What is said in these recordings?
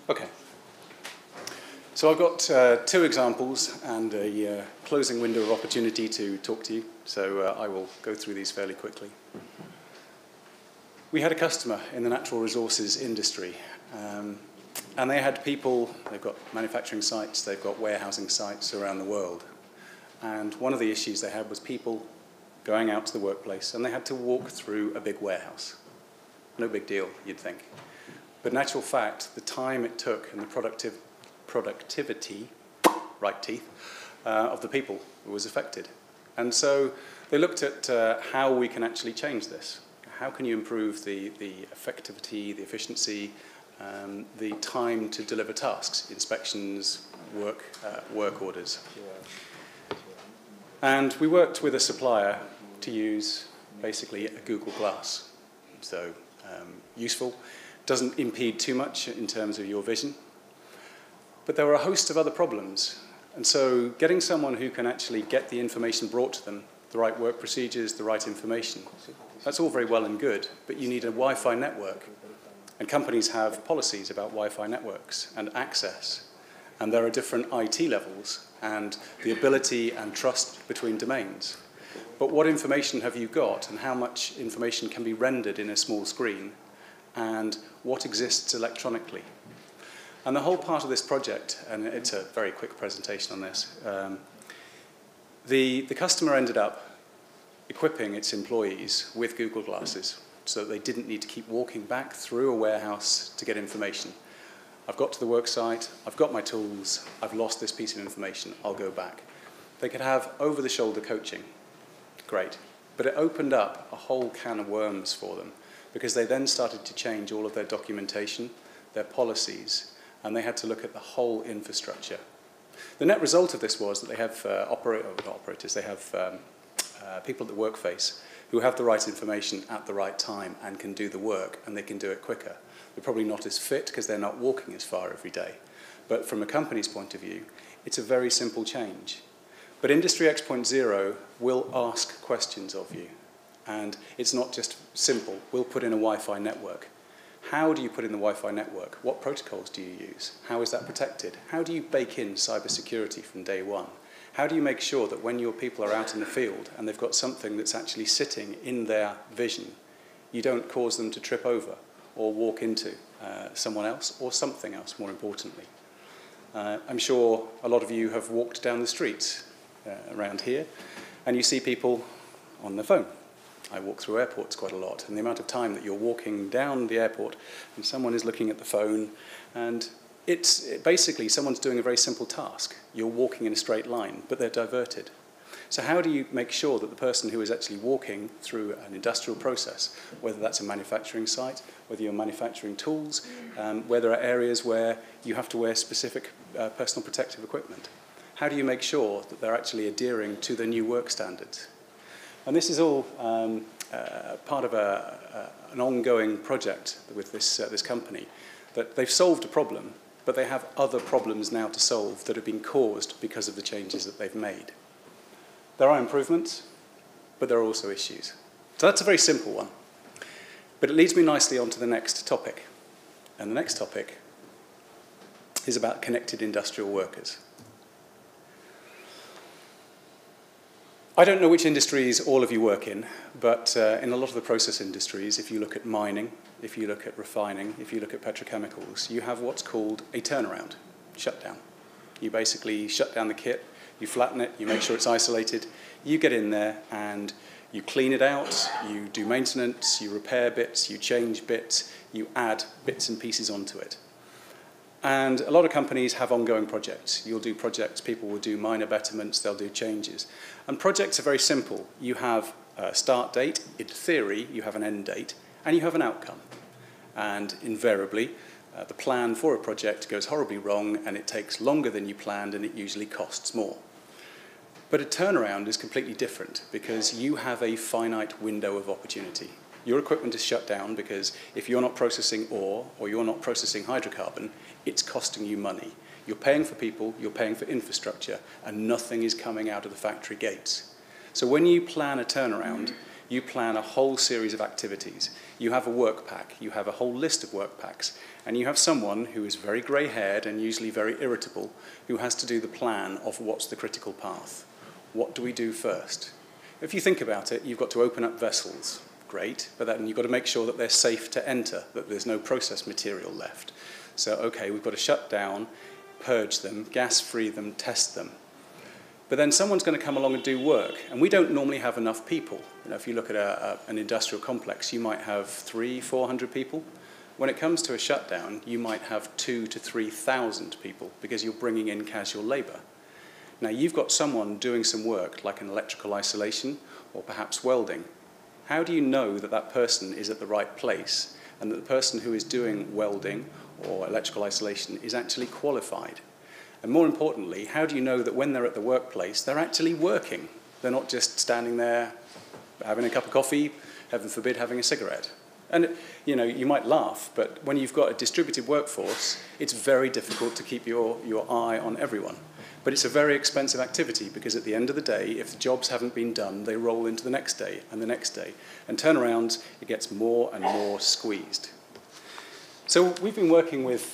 Okay. So I've got two examples and a closing window of opportunity to talk to you. So I will go through these fairly quickly. We had a customer in the natural resources industry, and they had people, they've got manufacturing sites, they've got warehousing sites around the world. And one of the issues they had was people going out to the workplace, and they had to walk through a big warehouse. No big deal, you'd think. But in actual fact, the time it took and the productivity, right teeth, of the people was affected. And so they looked at how we can actually change this. How can you improve the effectivity, the efficiency, the time to deliver tasks, inspections, work orders? And we worked with a supplier to use basically a Google Glass. So useful, doesn't impede too much in terms of your vision. But there were a host of other problems. And so getting someone who can actually get the information brought to them, the right work procedures, the right information, that's all very well and good, but you need a Wi-Fi network. And companies have policies about Wi-Fi networks and access. And there are different IT levels and the ability and trust between domains. But what information have you got, and how much information can be rendered in a small screen, and what exists electronically? And the whole part of this project, and it's a very quick presentation on this, the customer ended up equipping its employees with Google Glasses so that they didn't need to keep walking back through a warehouse to get information. I've got to the work site, I've got my tools, I've lost this piece of information, I'll go back. They could have over-the-shoulder coaching. Great. But it opened up a whole can of worms for them, because they then started to change all of their documentation, their policies, and they had to look at the whole infrastructure. The net result of this was that they have people at the workface who have the right information at the right time and can do the work, and they can do it quicker. They're probably not as fit because they're not walking as far every day. But from a company's point of view, it's a very simple change. But Industry X.0 will ask questions of you. And it's not just simple, we'll put in a Wi-Fi network. How do you put in the Wi-Fi network? What protocols do you use? How is that protected? How do you bake in cybersecurity from day one? How do you make sure that when your people are out in the field and they've got something that's actually sitting in their vision, you don't cause them to trip over or walk into someone else or something else, more importantly? I'm sure a lot of you have walked down the streets around here, and you see people on their phone. I walk through airports quite a lot, and the amount of time that you're walking down the airport and someone is looking at the phone, and it's basically someone's doing a very simple task. You're walking in a straight line, but they're diverted. So how do you make sure that the person who is actually walking through an industrial process, whether that's a manufacturing site, whether you're manufacturing tools, where there are areas where you have to wear specific personal protective equipment, how do you make sure that they're actually adhering to the new work standards? And this is all part of an ongoing project with this company, that they've solved a problem, but they have other problems now to solve that have been caused because of the changes that they've made. There are improvements, but there are also issues. So that's a very simple one. But it leads me nicely on to the next topic. And the next topic is about connected industrial workers. I don't know which industries all of you work in, but in a lot of the process industries, if you look at mining, if you look at refining, if you look at petrochemicals, you have what's called a turnaround, shutdown. You basically shut down the kit, you flatten it, you make sure it's isolated, you get in there and you clean it out, you do maintenance, you repair bits, you change bits, you add bits and pieces onto it. And a lot of companies have ongoing projects. You'll do projects, people will do minor betterments, they'll do changes. And projects are very simple. You have a start date, in theory, you have an end date, and you have an outcome. And invariably, the plan for a project goes horribly wrong, and it takes longer than you planned, and it usually costs more. But a turnaround is completely different, because you have a finite window of opportunity. Your equipment is shut down because if you're not processing ore or you're not processing hydrocarbon, it's costing you money. You're paying for people, you're paying for infrastructure, and nothing is coming out of the factory gates. So when you plan a turnaround, You plan a whole series of activities. You have a work pack. You have a whole list of work packs. And you have someone who is very grey-haired and usually very irritable who has to do the plan of what's the critical path. What do we do first? If you think about it, you've got to open up vessels. Great, but then you've got to make sure that they're safe to enter, that there's no process material left. So, okay, we've got to shut down, purge them, gas-free them, test them. But then someone's going to come along and do work, and we don't normally have enough people. You know, if you look at an industrial complex, you might have 300-400 people. When it comes to a shutdown, you might have 2,000 to 3,000 people because you're bringing in casual labour. Now, you've got someone doing some work, like an electrical isolation or perhaps welding. How do you know that that person is at the right place and that the person who is doing welding or electrical isolation is actually qualified? And more importantly, how do you know that when they're at the workplace, they're actually working? They're not just standing there having a cup of coffee, heaven forbid, having a cigarette. And, you know, you might laugh, but when you've got a distributed workforce, it's very difficult to keep your eye on everyone. But it's a very expensive activity because at the end of the day, if the jobs haven't been done, they roll into the next day and the next day. And turnaround, it gets more and more squeezed. So we've been working with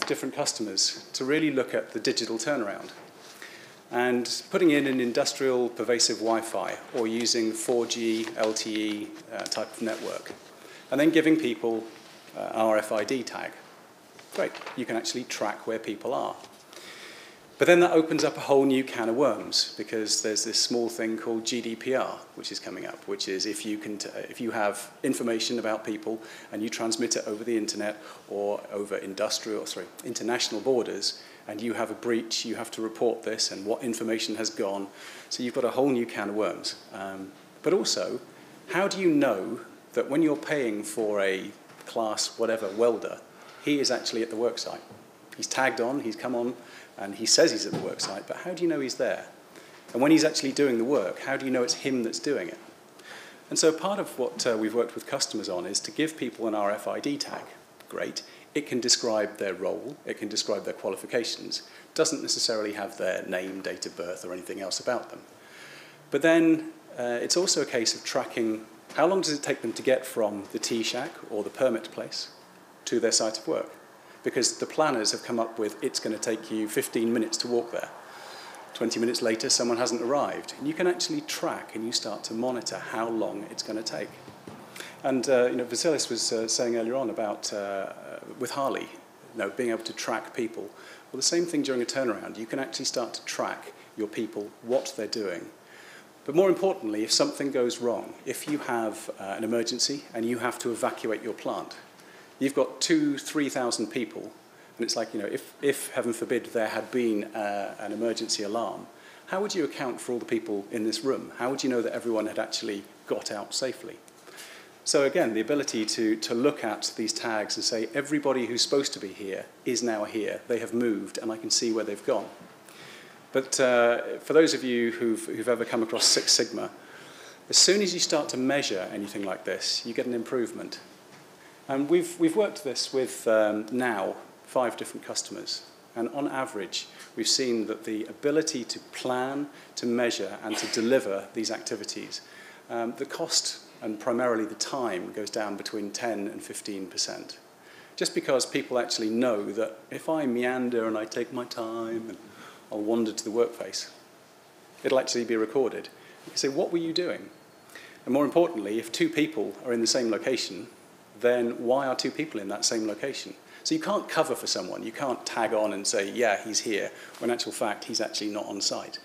different customers to really look at the digital turnaround and putting in an industrial pervasive Wi-Fi or using 4G, LTE type of network, and then giving people an RFID tag. Great, you can actually track where people are. But then that opens up a whole new can of worms because there's this small thing called GDPR, which is coming up, which is if you have information about people and you transmit it over the internet or over international borders, and you have a breach, you have to report this and what information has gone. So you've got a whole new can of worms. But also, how do you know that when you're paying for a class whatever welder, he is actually at the work site? He's tagged on, he's come on, and he says he's at the work site, but how do you know he's there? And when he's actually doing the work, how do you know it's him that's doing it? And so part of what we've worked with customers on is to give people an RFID tag. Great. It can describe their role, it can describe their qualifications. It doesn't necessarily have their name, date of birth, or anything else about them. But then it's also a case of tracking how long does it take them to get from the tea shack or the permit place to their site of work. Because the planners have come up with it's going to take you 15 minutes to walk there. 20 minutes later, someone hasn't arrived. And you can actually track and you start to monitor how long it's going to take. And Vasilis was saying earlier on about, with Harley, being able to track people. Well, the same thing during a turnaround. You can actually start to track your people, what they're doing. But more importantly, if something goes wrong, if you have an emergency and you have to evacuate your plant, you've got 2,000-3,000 people, and it's like, if heaven forbid there had been an emergency alarm, how would you account for all the people in this room? How would you know that everyone had actually got out safely? So again, the ability to look at these tags and say, everybody who's supposed to be here is now here. They have moved, and I can see where they've gone. But for those of you who've ever come across Six Sigma, as soon as you start to measure anything like this, you get an improvement. And we've worked this with now 5 different customers. And on average, we've seen that the ability to plan, to measure, and to deliver these activities, the cost and primarily the time goes down between 10 and 15%. Just because people actually know that if I meander and I take my time and I'll wander to the workplace, it'll actually be recorded. You say, what were you doing? And more importantly, if 2 people are in the same location, then why are 2 people in that same location? So you can't cover for someone. You can't tag on and say, yeah, he's here, when in actual fact, he's actually not on site.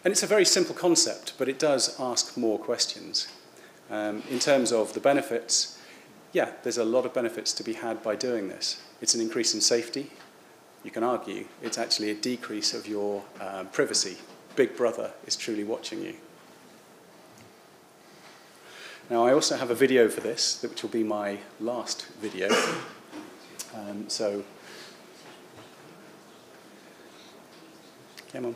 And it's a very simple concept, but it does ask more questions. In terms of the benefits, yeah, there's a lot of benefits to be had by doing this. It's an increase in safety. You can argue it's actually a decrease of your privacy. Big Brother is truly watching you. Now, I also have a video for this, which will be my last video. So, come on.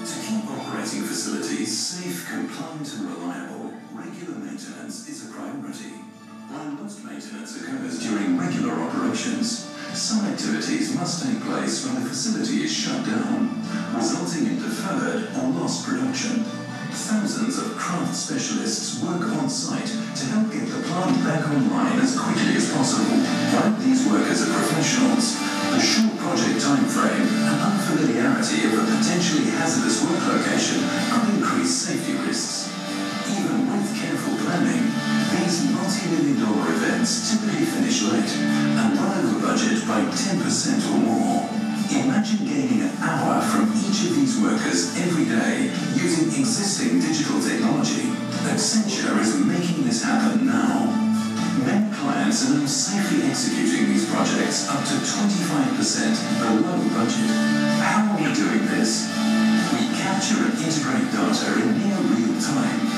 To keep operating facilities safe, compliant and reliable, Regular maintenance is a priority. While most maintenance occurs during regular operations, some activities must take place when the facility is shut down, resulting in deferred or lost production. Thousands of craft specialists work on site to help get the plant back online as quickly as possible. While these workers are professionals, the short project time frame and unfamiliarity of a potentially hazardous work location could increase safety risks. Even with careful planning, these multi-million-dollar events typically finish late and run over budget by 10% or more. Imagine gaining an hour from each of these workers every day using existing digital technology. Accenture is making this happen now. Many clients are now safely executing these projects up to 25% below budget. How are we doing this? We capture and integrate data in near real time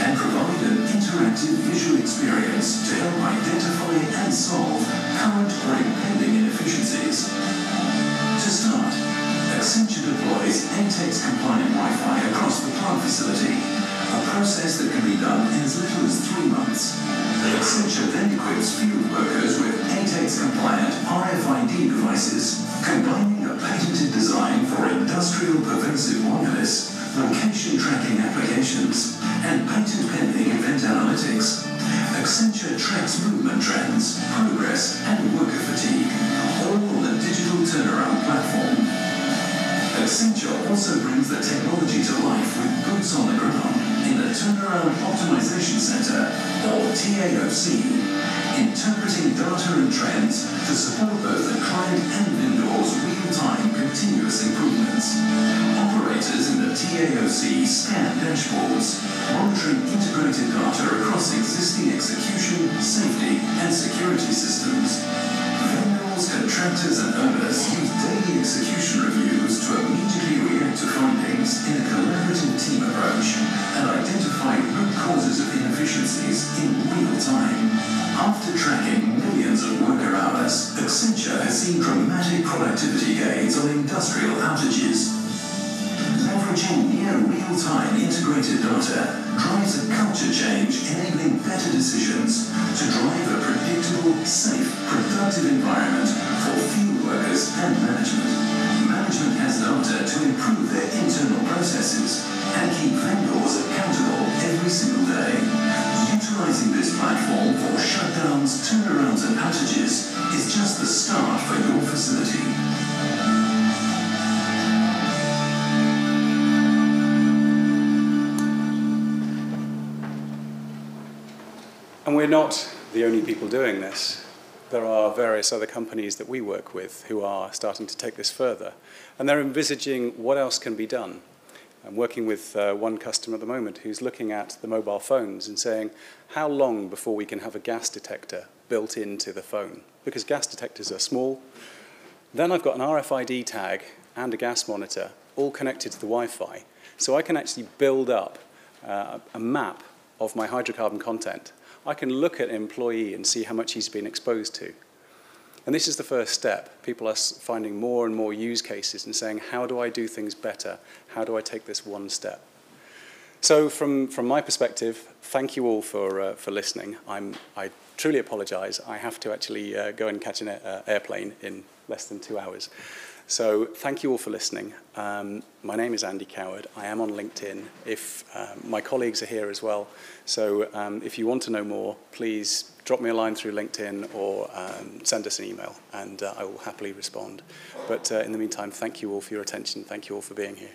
and provide an interactive visual experience to help identify and solve current or impending inefficiencies. To start, Accenture deploys ATEX compliant Wi-Fi across the plant facility, a process that can be done in as little as 3 months. Accenture then equips field workers with ATEX compliant RFID devices, combining a patented design for industrial pervasive wireless, location tracking applications, and patent-pending event analytics. Accenture tracks movement trends, progress, and worker fatigue, all on a digital turnaround platform. Accenture also brings the technology to life with boots on the ground in the Turnaround Optimization Center, or TAOC, interpreting data and trends to support both the client and vendors' real-time continuous improvements. Operators in the TAOC scan dashboards, monitoring integrated data across existing execution, safety, and security systems. Vendors, contractors, and owners use daily execution reviews to immediately react to findings in a collaborative team approach and identify root causes of inefficiencies in real time. After tracking millions of worker hours, Accenture has seen dramatic productivity gains on industrial outages. Leveraging near real-time integrated data drives a culture change, enabling better decisions to drive a predictable, safe, productive environment for field workers and management. Management has data to improve their internal processes and keep vendors accountable every single day. Utilizing this platform for shutdowns, turnarounds, and outages is just the start for your facility. And we're not the only people doing this. There are various other companies that we work with who are starting to take this further. And they're envisaging what else can be done. I'm working with one customer at the moment who's looking at the mobile phones and saying, how long before we can have a gas detector built into the phone? Because gas detectors are small. Then I've got an RFID tag and a gas monitor all connected to the Wi-Fi. So I can actually build up a map of my hydrocarbon content. I can look at an employee and see how much he's been exposed to. And this is the first step. People are finding more and more use cases and saying, how do I do things better? How do I take this one step? So from my perspective, thank you all for listening. I truly apologize. I have to actually go and catch an airplane in less than 2 hours. So thank you all for listening. My name is Andy Coward. I am on LinkedIn. If my colleagues are here as well. So if you want to know more, please drop me a line through LinkedIn or send us an email, and I will happily respond. But in the meantime, thank you all for your attention. Thank you all for being here.